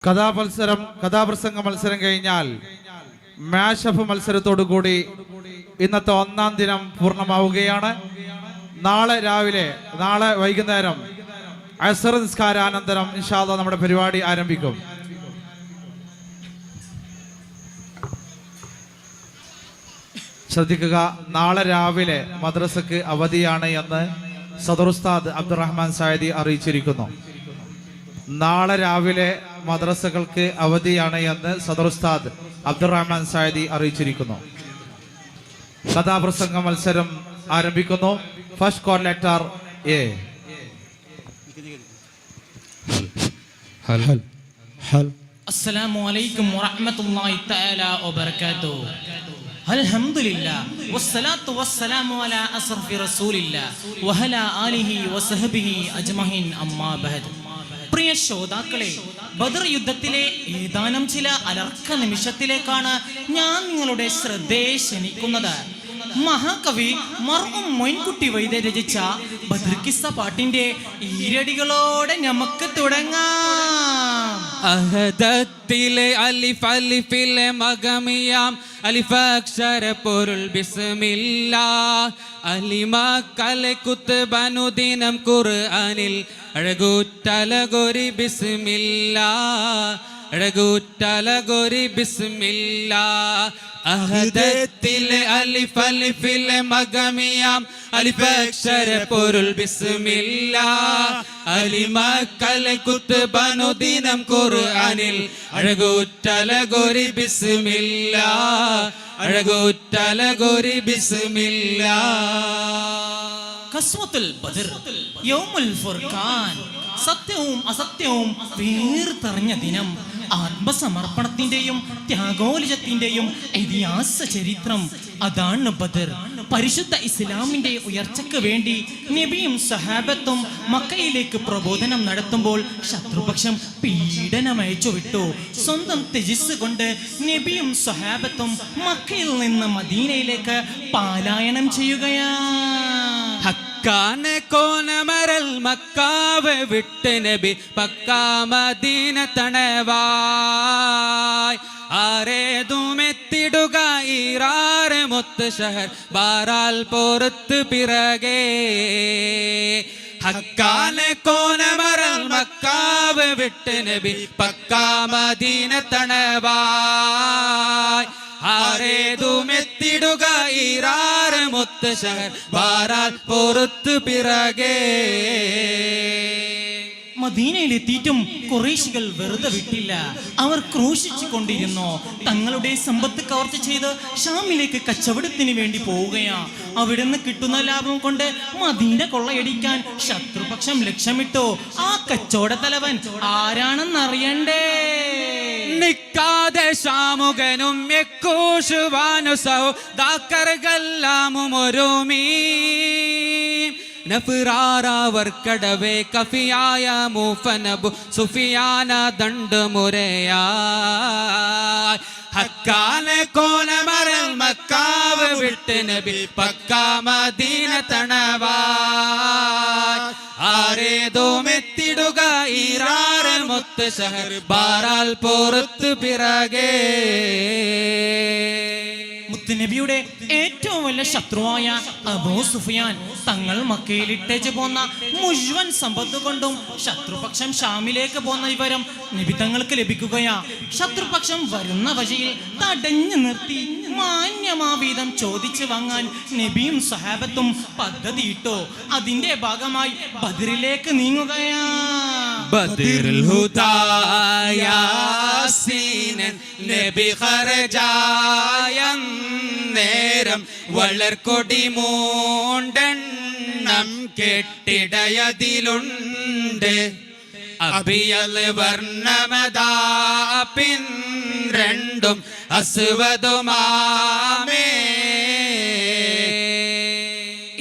കഥാപ്രസംഗ മത്സരം കഴിഞ്ഞാൽ മാഷപ്പ് മത്സരത്തോടു കൂടി ഇന്നത്തെ ഒന്നാം ദിനം പൂർണ്ണമാവുകയാണ്. നാളെ വൈകുന്നേരം അസ്ർ നിസ്കാരാനന്തരം ഇൻഷാ അല്ലാഹ് നമ്മുടെ പരിപാടി ആരംഭിക്കും. ശ്രദ്ധിക്കുക, നാളെ രാവിലെ മദ്രസക്ക് അവധിയാണ് എന്ന് സദർ ഉസ്താദ് അബ്ദുറഹ്മാൻ സായദി അറിയിച്ചിരിക്കുന്നു. നാളെ രാവിലെ മദ്രസകൾക്ക് അവധിയാണ് എന്ന് സദർ ഉസ്താദ് അബ്ദുറഹ്മാൻ സായദി അറിയിച്ചിരിക്കുന്നു. കഥാപ്രസംഗ മത്സരം ആരംഭിക്കുന്നു. First call letter A. അസ്സലാമു അലൈക്കും വറഹ്മത്തുള്ളാഹി തആല വബറകാതുഹു. അൽഹംദുലില്ലാഹ് വസ്സലാത്തു വസ്സലാമു അലാ അസ്റഫി റസൂലില്ലാഹ് വഅലാ ആലിഹി വസഹബിഹി അജ്മഈൻ അമ്മാ ബഅദ്. പ്രിയ ശ്രോതാക്കളെ, ബദർ യുദ്ധത്തിലെ ഏതാനും ചില അലർക്ക നിമിഷത്തിലേക്കാണ് ഞാൻ നിങ്ങളുടെ ശ്രദ്ധയെ ക്ഷണിക്കുന്നത്. മഹാകവി മർഹൂം മൊയ്ൻകുട്ടി വൈദ്യ രചിച്ച ബദർ കിസ്സ പാട്ടിന്റെ ഈരടികളോടെ നമുക്ക് തുടങ്ങാം. അഹദത്തിലെ അലിഫ് അലിഫിലെ മഗമിയാം അലിഫ് അക്ഷര പൊരുൾ ബിസ്മില്ലാഹ് അലിമക്കലെ കുത്ബനുദിനം ഖുർആനിൽ അഴകൂറ്റലഗോരി ബിസ്മില്ലാഹ് അഴകൂറ്റലഗോരി ബിസ്മില്ലാഹ് അഹദത്തിലെ അലിഫ് അലിഫിലെ മഗമിയാം അലിഫ് അക്ഷര പൊരുൾ ബിസ്മില്ലാഹ് അലിമക്കലെ കുത്ബനുദിനം ഖുർആനിൽ അഴകൂറ്റലഗോരി ബിസ്മില്ലാഹ് അഴകൂറ്റലഗോരി ബിസ്മില്ലാഹ്. ഖസ്വത്തുൽ ബദർ, യൗമുൽ ഫുർഖാൻ, സത്യവും അസത്യവും വേർതിരിഞ്ഞ ദിനം. ആത്മസമർപ്പണത്തിന്റെയും ത്യാഗോലിജത്തിന്റെയും ഇതിഹാസ ചരിത്രം അതാണ് ബദർ. പരിശുദ്ധ ഇസ്ലാമിന്റെ ഉയർച്ചയ്ക്ക് വേണ്ടി നബിയും സഹാബത്തും മക്കയിലേക്ക് പ്രബോധനം നടത്തുമ്പോൾ ശത്രുപക്ഷം പീഡനമയച്ചു വിട്ടു. സ്വന്തം തെജിസ് കൊണ്ട് നബിയും സഹാബത്തും മക്കയിൽ നിന്ന് മദീനയിലേക്ക് പലായനം ചെയ്യുകയാണ്. ഹക്കാനെ കോനമരൽ മക്കാവ് വിട്ട് നബി പക്കാ മദീന തണവായ് ആരേതുമെത്തിടുക ഈറാറ് മുത്ത് ഷഹർ ബാറാൽ പോറത്ത് പിറകെ. ഹക്കാനെ കോനമരൽ മക്കാവ് വിട്ട് നബി പക്കാ മദീന തണവായ് ആരേതുമെത്തിടുക ഈറാറ് മുത്ത് ഷഹർ ബാറാൽ പോറത്ത് പിറകെ. മദീനയിലെത്തിയിട്ടും ഖുറൈശികൾ വെറുതെ വിട്ടില്ല. അവർ ക്രൂശിച്ചു കൊണ്ടിരുന്നു. തങ്ങളുടെ സമ്പത്ത് കവർച്ച ചെയ്ത് ഷാമിലേക്ക് കച്ചവടത്തിന് വേണ്ടി പോവുകയാണ്. അവിടുന്ന് കിട്ടുന്ന ലാഭം കൊണ്ട് മദീന കൊള്ളയടിക്കാൻ ശത്രുപക്ഷം ലക്ഷ്യമിട്ടു. ആ കച്ചവട തലവൻ ആരാണെന്നറിയണ്ടേ? നിക്കാതെ ഷാമുകനും യക്കൂഷുവാനു സൗദാക്കറുകെല്ലാമും ഒരുമീ നഫ്റാറാവർക്കടവേ കഫിയായ മൂഫനബു സുഫിയാന ദണ്ഡുമുരയായ് ഹക്കാനെ കോനമരൽ മക്കാവ് വിട്ട് നബി പക്കാ മദീന തണവായ് ആരേതുമെത്തിടുക ഈറാറ് മുത്ത് ഷഹർ ബാറാൽ പോറത്ത് പിറകെ. നബിയുടെ ഏറ്റവും വലിയ ശത്രുവായ അബൂ സുഫിയാൻ തങ്ങൾ മക്കയിൽ ഇട്ടേച്ച് പോന്ന മുഴുവൻ സമ്പത്ത് കൊണ്ടും ശത്രുപക്ഷം ഷാമിലേക്ക് പോന്ന വിവരം നബി തങ്ങൾക്ക് ലഭിക്കുകയാ. ശത്രുപക്ഷം വരുന്ന വഴിയിൽ തടഞ്ഞു നിർത്തി മാന്യമാവീതം ചോദിച്ചു വാങ്ങാൻ നബിയും സഹാബത്തും പദ്ധതിയിട്ടു. അതിന്റെ ഭാഗമായി ബദറിലേക്ക് നീങ്ങുകയാ. ബദറുൽ ഹുദാ യാസീനൻ നബി ഖറജായൻ നേരം വളർക്കൊടി മൂണ്ടെണ്ണം കെട്ടിടയതിലുണ്ട് അബിയൽ വർണ്ണമതാ പിൻ രണ്ടും അസ്വദുമാമേ.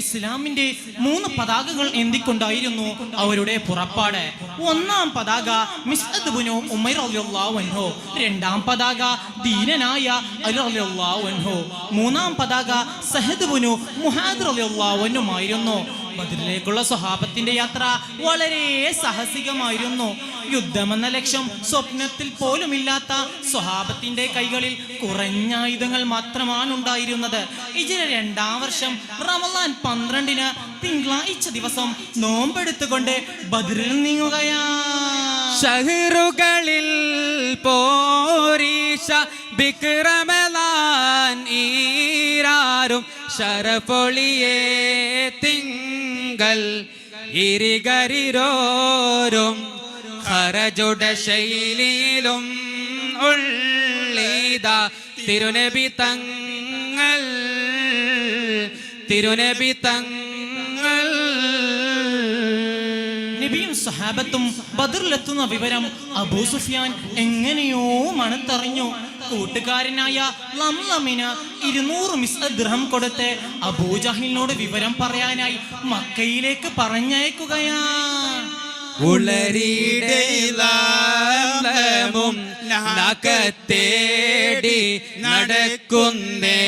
ഇസ്ലാമിന്റെ 3 പതാകകൾ എന്തിക്കൊണ്ടായിരുന്നു അവരുടെ പുറപ്പാട്. ഒന്നാം പതാക മിസ്അദ് ഇബ്നു ഉമൈർ റളിയല്ലാഹു അൻഹു, രണ്ടാം പതാക ദീനനായ അലി റളിയല്ലാഹു അൻഹു, മൂന്നാം പതാക സഅദ് ഇബ്നു മുആദ് റളിയല്ലാഹു അൻഹുമായിരുന്നു. ബദറിലേക്കുള്ള സ്വഹാബത്തിന്റെ യാത്ര വളരെ സാഹസികമായിരുന്നു. യുദ്ധമെന്ന ലക്ഷ്യം സ്വപ്നത്തിൽ പോലുമില്ലാത്ത സ്വഹാബത്തിന്റെ കൈകളിൽ കുറഞ്ഞ ആയുധങ്ങൾ മാത്രമാണ് ഉണ്ടായിരുന്നത്. ഹിജ്റ 2-ാം വർഷം റമളാൻ 12-ന് തിങ്കളാഴ്ച ദിവസം നോമ്പെടുത്തുകൊണ്ട് ബദറിൽ നീങ്ങുകയാണ്. ഷഹറുകളിൽ പോരീശ ബിക്രമലാൻ ഈരാരും ശരപൊളിയേ തിങ്കൾ ഇരികരിരോരും ഖറജുട ശൈലിയിലും ഉള്ളീത തിരുനബി തങ്ങൾ നബിയും സഹാബത്തും ബദറിലെത്തുന്ന വിവരം അബൂ സുഫിയാൻ എങ്ങനെയോ മണത്തറിഞ്ഞു. കൂട്ടുകാരനായ ലംലമിന് 200 മിസ്അ ദിർഹം കൊടുത്ത് അബൂജഹലിനോട് വിവരം പറയാനായി മക്കയിലേക്ക് പറഞ്ഞയക്കുകയാണ്. ഉളരിടയിലും നഖത്തേടി നടക്കുന്നേ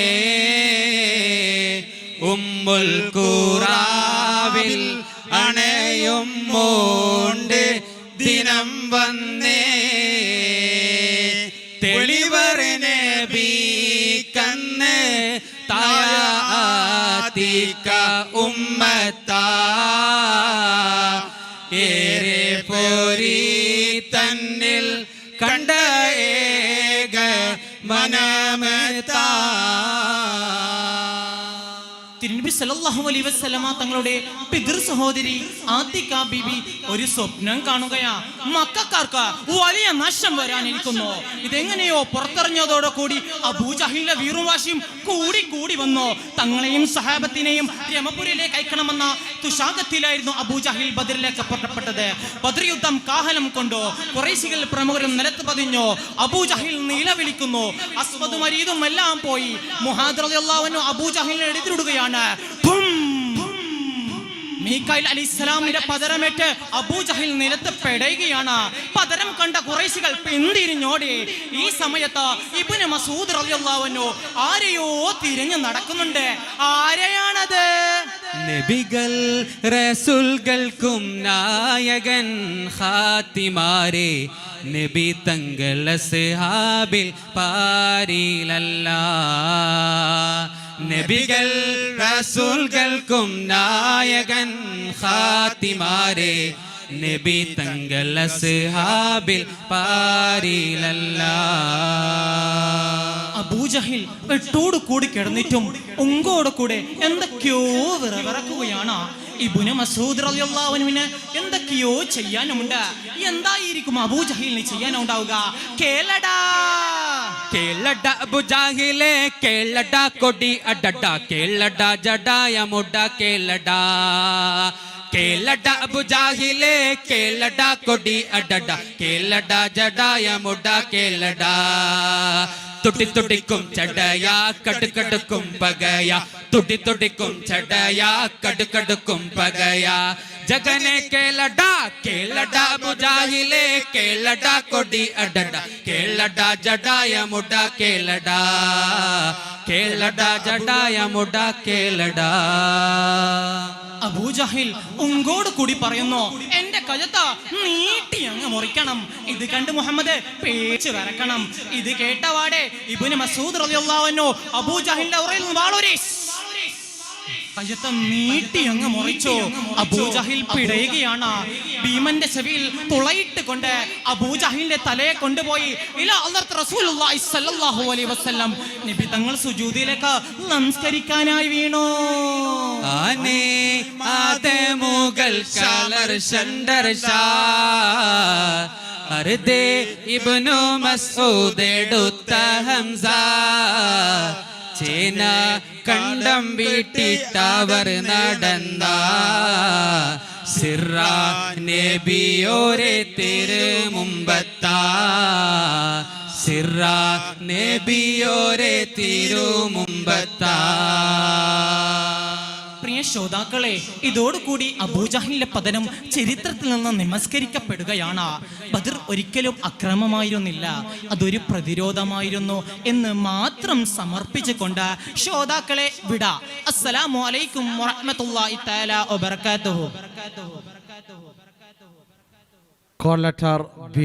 ഉമ്മുൽ ഖുറാവിൽ അണയും മോണ്ട് ദിനം വന്നേ തെളിവറിനെ ബീക്കന്ന് തായാത്തിക്ക ഉമ്മത്താ ഏറെ പോരി തന്നിൽ കണ്ട ഏക മനമത്താ. തിരുനബി സല്ലല്ലാഹു അലൈഹി വസല്ലമ തങ്ങളുടെ പിതൃ സഹോദരി ആതിക ബീബി ഒരു സ്വപ്നം കാണുകയാ. മക്കക്കാർക്ക് വലിയ നാശം വരാനിരിക്കുന്നു. ഇതെങ്ങനെയോ പുറത്തെറിഞ്ഞതോടുകൂടി അബൂജഹലിന്റെ വീറും വാശിയും കൂടി വന്നു. തങ്ങളെയും സഹാബത്തിനെയും രമപുരിയിലേക്ക് അയക്കണമെന്ന തുഷാഗത്തിലായിരുന്നു അബൂജഹൽ ബദറിലേക്ക് പുറപ്പെട്ടത്. ബദർ യുദ്ധം കാഹളം കൊണ്ടു. ഖുറൈശികൾ പ്രമുഖരും നിലത്ത് പതിഞ്ഞു. അബൂജഹൽ നിലവിളിക്കുന്നു. അസ്വദും അരീദും എല്ലാം പോയി. മുഹാദ് റളിയല്ലാഹു അൻഹു അബൂജഹലിനെ എതിരിടുകയാണ്. മീകായിൽ അലൈഹിസ്സലാമിന്റെ പതരമേറ്റ് അബൂജഹൽ നിലത്ത് പെടയുകയാണ്. പതരം കണ്ട ഖുറൈശികൾ പിന്തിരിഞ്ഞോടി. ഈ സമയത്ത് ഇബ്നു മസ്ഊദ് റളിയല്ലാഹു അൻഹു ആരെയോ തിരഞ്ഞു നടക്കുന്നുണ്ട്. ആരെയാണത്? നബികൾ റസൂൽകൾക്കും നായകൻ ഖാത്തിമാരെ നബി തങ്ങൾ അസ്ഹാബിൽ പാരിലല്ല. നബികൾ റസൂൽകൾക്കും നായകൻ ഖാത്തിമാരെ നബി തങ്ങൾ അസ്ഹാബിൽ പാരിലല്ല. അബൂജഹൽ വെട്ടോട് കൂടി കിടന്നിട്ടും ഉങ്കോട് കൂടെ എന്തൊക്കെയോ വിറവിറക്കുകയാണ്. ഇബ്നു മസ്ഊദ് റളിയല്ലാഹു അൻഹുവിന് എന്തൊക്കെയോ ചെയ്യാനുമുണ്ട്. എന്തായിരിക്കും അബൂജഹലിന് ചെയ്യാനുണ്ടാവുക? കേളടാ കേളടാ അബൂജഹലെ കേളടാ കൊടി അടടാ കേളടാ ജടായ മുട കേളടാ കേളടാ അബൂജഹലെ കേളടാ കൊടി അടടാ കേളടാ ജടായ മുട കേളടാ തുടി തുടിക്കും ചടയാ കടുക്കടുക്കും പകയാ തുടി തുടിക്കും ചടയാ കടുക്കടുക്കും പകയാ ജഗനെ കേളടാ അബൂജഹലെ കേളടാ കൊടി അടടാ കേളടാ ജടായ മുട കേളടാ കേളടാ ജടായ മുട കേളടാ. അബൂജഹൽ ഉങ്കോട് കൂടി പറയുന്നു, എന്റെ കഴുത്ത് നീട്ടി അങ്ങ് മുറിക്കണം. ഇത് കണ്ട് മുഹമ്മദ് പേച്ച് വരക്കണം. ഇത് കേട്ടവാടെ ഇബ്നു മസ്ഊദ് റളിയല്ലാഹു അൻഹു അബൂജഹലിന്റെ ഉറയിൽ നിന്ന് വാളൂരി കഴുത്ത് നീട്ടി അങ്ങ് മുറിച്ചു. അബൂജഹൽ പിടയുകയാണ്. ഭീമന്റെ ചെവിയിൽ തുളയിട്ട് കൊണ്ട് അബൂജഹലിന്റെ തലയെ കൊണ്ടുപോയി ഇലാ ഹദ്റത്ത് റസൂലുള്ളാഹി സ്വല്ലല്ലാഹു അലൈഹി വസല്ലം നബി തങ്ങൾ സുജൂദിലേക്ക് നമസ്കരിക്കാനായി വീണു. ആനേ ആദമുകൾ കലർ ശണ്ടർഷാ അർദേ ഇബ്നു മസ്ഊദ് എടുത്ത ഹംസ ചേന കണ്ടം വീട്ടിട്ടവർ നടന്ന സിറ നബിയോരെ തിരുമുമ്പത്താ സിറ നബിയോരെ തിരുമുമ്പത്താ. പ്രിയ ശ്രോതാക്കളെ, ഇതോടുകൂടി അബൂജഹലിന്റെ പതനം ചരിത്രത്തിൽ നിന്ന് നമസ്കരിക്കപ്പെടുകയാണ്. ബദർ ഒരിക്കലും അക്രമമായിരുന്നില്ല, അതൊരു പ്രതിരോധമായിരുന്നു എന്ന് മാത്രം സമർപ്പിച്ചുകൊണ്ട് ശ്രോതാക്കളെ വിടാ. അസ്സലാമു അലൈക്കും വറഹ്മത്തുള്ളാഹി തആല വബറകാതുഹു. Call letter B.